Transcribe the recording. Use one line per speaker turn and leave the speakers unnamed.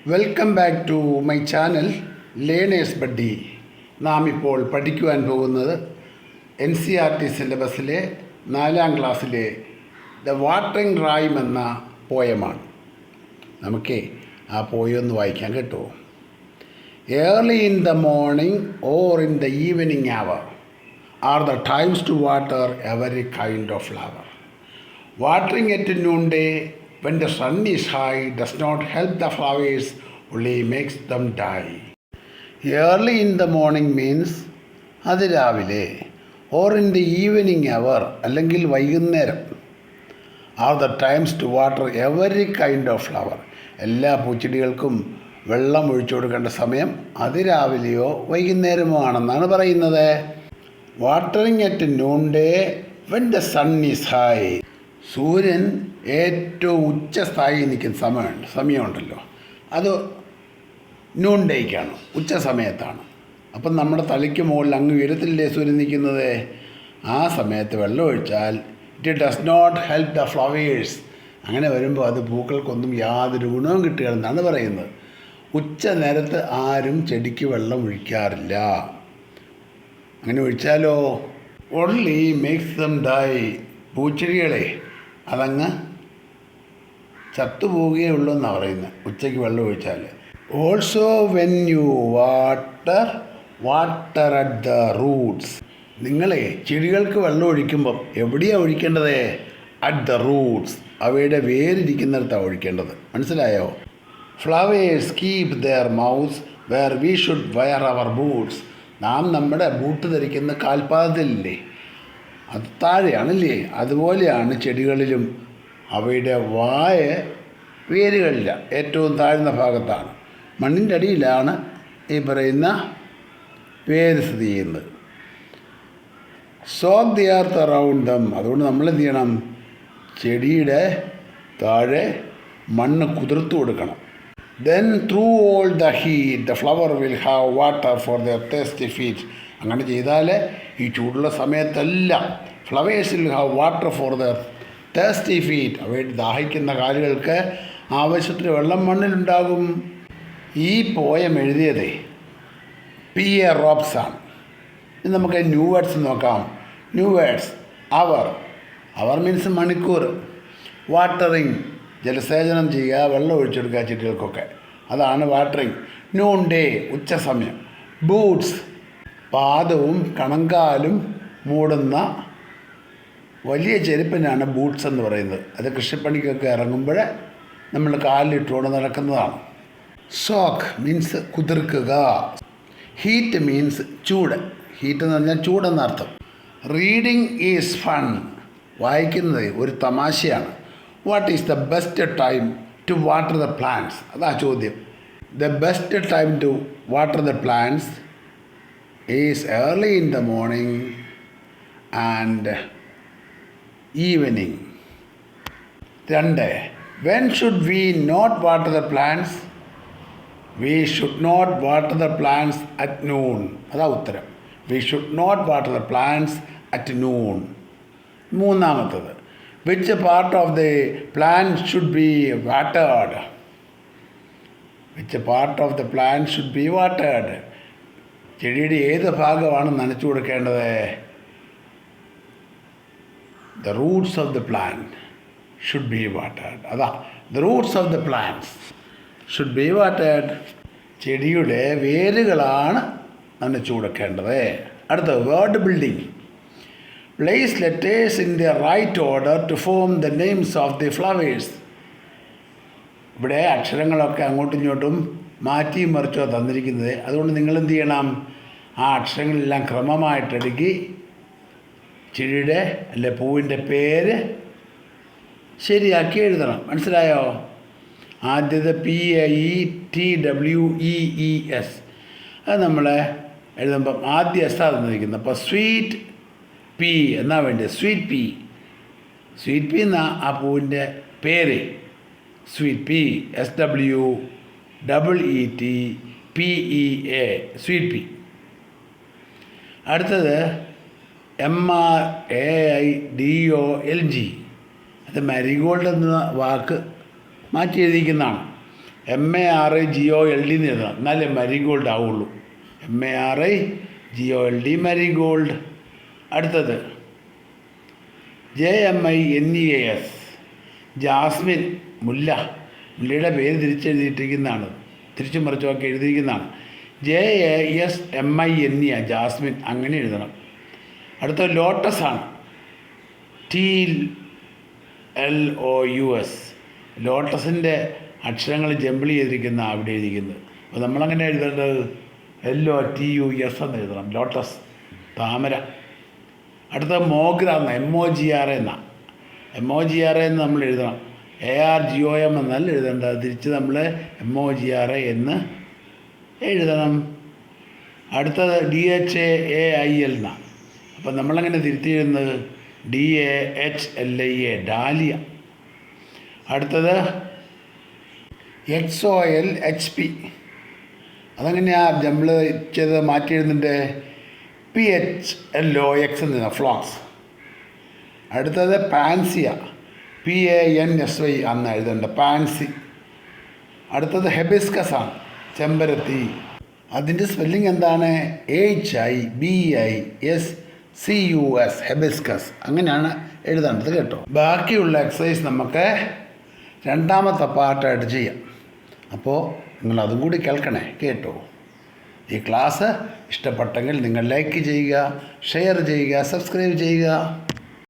Welcome back to my channel learners buddy. നാം ഇപ്പോൾ പഠിക്കുവാൻ പോകുന്നത് NCERT സിലബസിലെ 4ാം ക്ലാസ്സിലെ ദ വാട്ടറിംഗ് റൈം എന്ന പോയമാണ്. നമുക്ക് ആ പോയൊന്ന് വായിക്കാൻ കേട്ടോ. Early in the morning or in the evening hour are the times to water every kind of flower. Watering at noonday when the sun is high does not help the flowers, only makes them die. Early in the morning means അതിരാവിലെ, or in the evening hour അല്ലെങ്കിൽ വൈകുന്നേരം, are the times to water every kind of flower. എല്ലാ പൂച്ചെടികൾക്കും വെള്ളം ഒഴിച്ചു കൊടുക്കേണ്ട സമയം അതിരാവിലെയോ വൈകുന്നേരമോ ആണെന്നാണ് പറയുന്നത്. Watering at noonday when the sun is high. സൂര്യൻ ഏറ്റവും ഉച്ചസ്ഥായി നിൽക്കുന്ന സമയമുണ്ടല്ലോ, അത് noonday-ക്കാണ്, ഉച്ച സമയത്താണ്. അപ്പം നമ്മുടെ തലയ്ക്ക് മുകളിൽ അങ്ങ് ഉയരത്തിലല്ലേ സൂര്യൻ നിൽക്കുന്നത്. ആ സമയത്ത് വെള്ളം ഒഴിച്ചാൽ it does not help the flowers. അങ്ങനെ വരുമ്പോൾ അത് പൂക്കൾക്കൊന്നും യാതൊരു ഗുണവും കിട്ടുകയെന്നാണ് പറയുന്നത്. ഉച്ച നേരത്ത് ആരും ചെടിക്ക് വെള്ളം ഒഴിക്കാറില്ല. അങ്ങനെ ഒഴിച്ചാലോ ഓൺലി മേക്സ് ദം ഡൈ. പൂച്ചെടികളെ അതങ്ങ് ചത്തുപോവുകയേ ഉള്ളൂ എന്നാണ് പറയുന്നത് ഉച്ചയ്ക്ക് വെള്ളം ഒഴിച്ചാൽ. Also when you water at the Roots. നിങ്ങളെ ചെടികൾക്ക് വെള്ളം ഒഴിക്കുമ്പം എവിടെയാണ് ഒഴിക്കേണ്ടത്? അറ്റ് ദ റൂട്ട്സ്, അവയുടെ വേരിരിക്കുന്നിടത്താണ് ഒഴിക്കേണ്ടത്. മനസ്സിലായോ? Flowers keep their mouths where we should wear our boots. നാം നമ്മുടെ ബൂട്ട് ധരിക്കുന്ന കാൽപാദത്തിലില്ലേ, അത് താഴെയാണല്ലേ, അതുപോലെയാണ് ചെടികളിലും. അവയുടെ വായ വേരുകളില്ല, ഏറ്റവും താഴ്ന്ന ഭാഗത്താണ്, മണ്ണിൻ്റെ അടിയിലാണ് ഈ പറയുന്ന വേര് സ്ഥിതി ചെയ്യുന്നത്. Soak the earth around dum. അതുകൊണ്ട് നമ്മൾ എന്ത് ചെയ്യണം? ചെടിയുടെ താഴെ മണ്ണ് കുതിർത്ത് കൊടുക്കണം. Then through all the heat the flower will have water for there thirsty feet. അങ്ങനെ ചെയ്താൽ ഈ ചൂടുള്ള സമയത്തെല്ലാം flowers will have water for there thirsty feet. അവയുടെ ദാഹിക്കുന്ന കാലുകൾക്ക് ആവശ്യത്തിന് വെള്ളം മണ്ണിലുണ്ടാകും. ഈ പോയം എഴുതിയത് P.A. റോബ്സ് ആണ്. ഇനി നമുക്ക് ന്യൂ വേർഡ്സ് നോക്കാം. ന്യൂ വേർഡ്സ്: അവർ മീൻസ് മണിക്കൂർ. വാട്ടറിങ് ജലസേചനം ചെയ്യുക, വെള്ളം ഒഴിച്ചെടുക്കുക ചെടികൾക്കൊക്കെ, അതാണ് വാട്ടറിങ്. noonday ഉച്ച സമയം. ബൂട്ട്സ് പാദവും കണങ്കാലും മൂടുന്ന വലിയ ചെരുപ്പിനാണ് ബൂട്ട്സ് എന്ന് പറയുന്നത്. അത് കൃഷിപ്പണിക്കൊക്കെ ഇറങ്ങുമ്പോൾ നമ്മൾ കാലിലിട്ടുകൊണ്ട് നടക്കുന്നതാണ്. സോക്ക് മീൻസ് കുതിർക്കുക. ഹീറ്റ് മീൻസ് ചൂട്. ഹീറ്റ് എന്ന് പറഞ്ഞാൽ ചൂടെന്നർത്ഥം. Reading is fun. വായിക്കുന്നത് ഒരു തമാശയാണ്. What is the best time to water the plants? അതാ ചോദ്യം. The best time to water the plants is early in the morning and evening. 2. When should we not water the plants? We should not water the plants at noon. അതാ ഉത്തരം. We should not water the plants at noon. 3. Which part of the plant should be watered? Which part of the plant should be watered? ചെടിയുടെ ഏത് ഭാഗമാണ് നനച്ചു കൊടുക്കേണ്ടത്? The roots of the plant should be watered. അതാ, the roots of the plants should be watered. ചെടിയുടെ വേരുകളാണ് നനച്ചു കൊടുക്കേണ്ടത്. അടുത്ത word building. Place letters in the right order to form the names of the flowers. ഇവിടെ അക്ഷരങ്ങളൊക്കെ അങ്ങോട്ടും ഇങ്ങോട്ടും മാറ്റിയും മറിച്ചോ തന്നിരിക്കുന്നത്. അതുകൊണ്ട് നിങ്ങൾ എന്ത് ചെയ്യണം? ആ അക്ഷരങ്ങളെല്ലാം ക്രമമായിട്ടെടുക്കി ചെടിയുടെ അല്ലെ പൂവിൻ്റെ പേര് ശരിയാക്കി എഴുതണം. മനസ്സിലായോ? ആദ്യത്തെ PAETWEES അത് നമ്മൾ എഴുതുമ്പം ആദ്യ എസ് തന്നിരിക്കുന്നത്. അപ്പോൾ സ്വീറ്റ് പി എന്നാ വേണ്ടത്? സ്വീറ്റ് പി എന്നാ ആ പൂവിൻ്റെ പേര്. Sweet P, SWEETPEA, sweet P. അടുത്തത് MARAIDOLG. അത് മാരിഗോൾഡ് എന്ന വാക്ക് മാറ്റി എഴുതിക്കുന്നതാണ്. MARIGOLD എന്ന് എഴുതണം, എന്നാലേ മരിഗോൾഡ് ആവുള്ളൂ. MARIGOLD മരിഗോൾഡ്. അടുത്തത് JASMINEAS ജാസ്മിൻ, മുല്ലയുടെ പേര് തിരിച്ചെഴുതിയിട്ടിരിക്കുന്നതാണ്, തിരിച്ചും മറിച്ചുമൊക്കെ എഴുതിയിരിക്കുന്നതാണ്. JASMINE ജാസ്മിൻ, അങ്ങനെ എഴുതണം. അടുത്ത ലോട്ടസ് ആണ്, TLOUS. ലോട്ടസിൻ്റെ അക്ഷരങ്ങൾ ജമ്പിൾ ചെയ്തിരിക്കുന്ന അവിടെ എഴുതിയിരിക്കുന്നത്. അപ്പോൾ നമ്മളങ്ങനെ എഴുതേണ്ടത് LOTUS എന്ന് എഴുതണം, ലോട്ടസ്, താമര. അടുത്ത മോഗ്ര എന്ന MOGRA എന്നാണ്, MOGRA എന്ന് നമ്മൾ എഴുതണം. ARGOM എന്നല്ല എഴുതേണ്ടത്, തിരിച്ച് നമ്മൾ MOGRA എന്ന് എഴുതണം. അടുത്തത് DHAAIL എന്നാണ്. അപ്പം നമ്മളങ്ങനെ തിരുത്തി എഴുതുന്നത് DAHLIA, ഡാലിയ. അടുത്തത് XOLHP, അതെങ്ങനെയാണ് ജമ്പിൾ ചെയ്ത് മാറ്റി എഴുതുന്നുണ്ട്? PHLOX എന്ന്, ഫ്ലോക്സ്. അടുത്തത് പാൻസിയ, PANSY അന്ന് എഴുതേണ്ട, പാൻസി. അടുത്തത് ഹെബിസ്കസ് ആണ്, ചെമ്പരത്തി. അതിൻ്റെ സ്പെല്ലിംഗ് എന്താണ്? HIBISCUS, hibiscus. അങ്ങനെയാണ് എഴുതേണ്ടത് കേട്ടോ. ബാക്കിയുള്ള എക്സസൈസ് നമുക്ക് രണ്ടാമത്തെ പാർട്ടായിട്ട് ചെയ്യാം. അപ്പോൾ നിങ്ങളതും കൂടി കേൾക്കണേ കേട്ടോ. ഈ ക്ലാസ് ഇഷ്ടപ്പെട്ടെങ്കിൽ നിങ്ങൾ ലൈക്ക് ചെയ്യുക, ഷെയർ ചെയ്യുക, സബ്സ്ക്രൈബ് ചെയ്യുക.